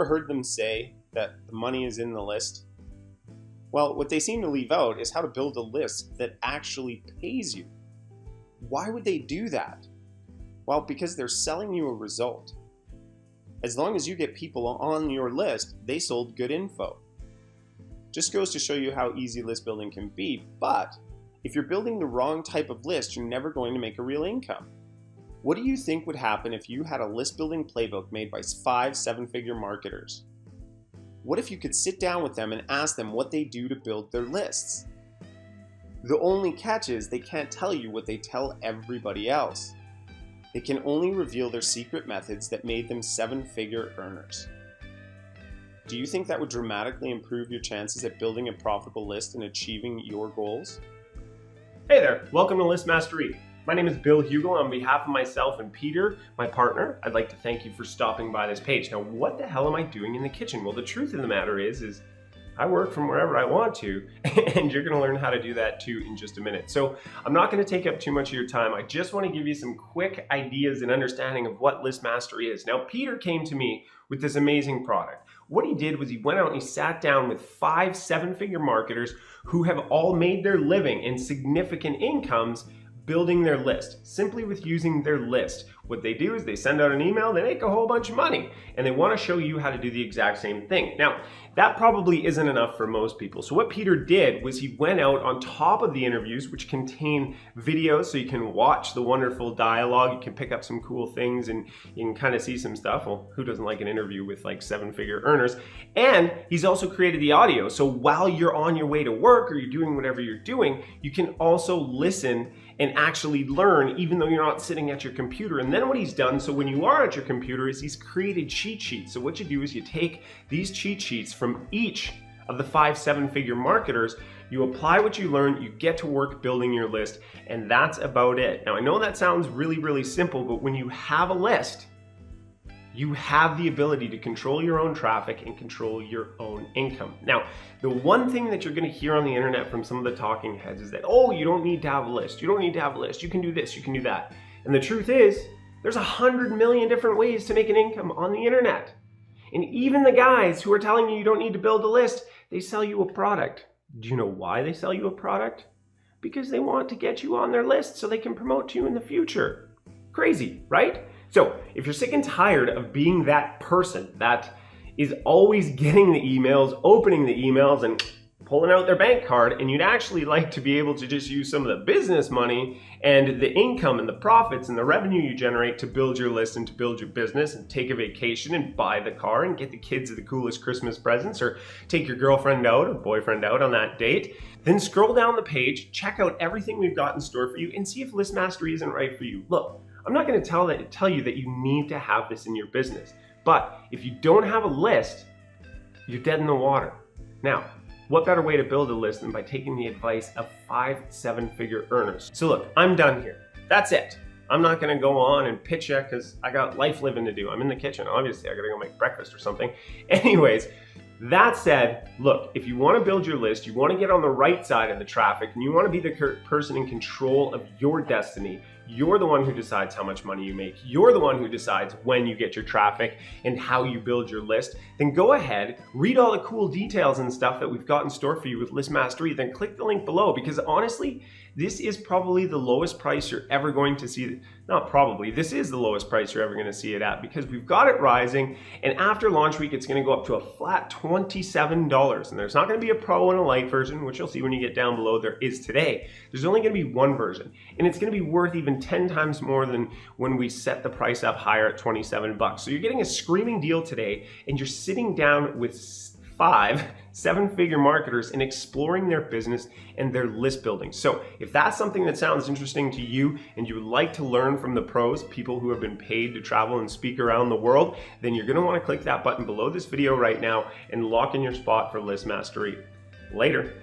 ever heard them say that the money is in the list? Well, what they seem to leave out is how to build a list that actually pays you. Why would they do that? Well, because they're selling you a result. As long as you get people on your list, they sold good info. Just goes to show you how easy list building can be, but if you're building the wrong type of list, you're never going to make a real income. What do you think would happen if you had a list building playbook made by 5 7-figure marketers? What if you could sit down with them and ask them what they do to build their lists? The only catch is they can't tell you what they tell everybody else. They can only reveal their secret methods that made them 7-figure earners. Do you think that would dramatically improve your chances at building a profitable list and achieving your goals? Hey there, welcome to List Mastery. My name is Bill Hugel. On behalf of myself and Peter, my partner, I'd like to thank you for stopping by this page. Now, what the hell am I doing in the kitchen? Well, the truth of the matter is I work from wherever I want to, and you're gonna learn how to do that too in just a minute. So I'm not gonna take up too much of your time. I just wanna give you some quick ideas and understanding of what List Mastery is. Now, Peter came to me with this amazing product. What he did was he went out and he sat down with 5 7-figure marketers who have all made their living in significant incomes building their list, simply with using their list. What they do is they send out an email, they make a whole bunch of money, and they want to show you how to do the exact same thing. Now, that probably isn't enough for most people. So what Peter did was he went out on top of the interviews, which contain videos, so you can watch the wonderful dialogue, you can pick up some cool things, and you can kind of see some stuff. Well, who doesn't like an interview with like 7-figure earners? And he's also created the audio. So while you're on your way to work or you're doing whatever you're doing, you can also listen and actually learn even though you're not sitting at your computer. And then what he's done, so when you are at your computer, is he's created cheat sheets. So what you do is you take these cheat sheets from each of the 5 7-figure marketers, you apply what you learn, you get to work building your list, and that's about it. Now I know that sounds really, really simple, but when you have a list, you have the ability to control your own traffic and control your own income. Now, the one thing that you're gonna hear on the internet from some of the talking heads is that, oh, you don't need to have a list. You don't need to have a list. You can do this, you can do that. And the truth is, there's 100 million different ways to make an income on the internet. And even the guys who are telling you you don't need to build a list, they sell you a product. Do you know why they sell you a product? Because they want to get you on their list so they can promote you in the future. Crazy, right? So if you're sick and tired of being that person that is always getting the emails, opening the emails, and pulling out their bank card, and you'd actually like to be able to just use some of the business money and the income and the profits and the revenue you generate to build your list and to build your business and take a vacation and buy the car and get the kids the coolest Christmas presents or take your girlfriend out or boyfriend out on that date, then scroll down the page, check out everything we've got in store for you, and see if List Mastery isn't right for you. Look, I'm not going to tell you that you need to have this in your business, but if you don't have a list, you're dead in the water. Now, what better way to build a list than by taking the advice of 5 7-figure earners? So look, I'm done here. That's it. I'm not going to go on and pitch you because I got life living to do. I'm in the kitchen. Obviously, I got to go make breakfast or something. Anyways, that said, look, if you want to build your list, you want to get on the right side of the traffic, and you want to be the person in control of your destiny, you're the one who decides how much money you make. You're the one who decides when you get your traffic and how you build your list. Then go ahead, read all the cool details and stuff that we've got in store for you with List Mastery. Then click the link below, because honestly, this is probably the lowest price you're ever going to see. Not probably, this is the lowest price you're ever going to see it at, because we've got it rising, and after launch week, it's going to go up to a flat $27. And there's not going to be a pro and a light version, which you'll see when you get down below. There is today. There's only going to be one version, and it's going to be worth even 10 times more than when we set the price up higher at 27 bucks. So you're getting a screaming deal today, and you're sitting down with 5 7-figure marketers and exploring their business and their list building. So if that's something that sounds interesting to you and you would like to learn from the pros, people who have been paid to travel and speak around the world, then you're going to want to click that button below this video right now and lock in your spot for List Mastery. Later.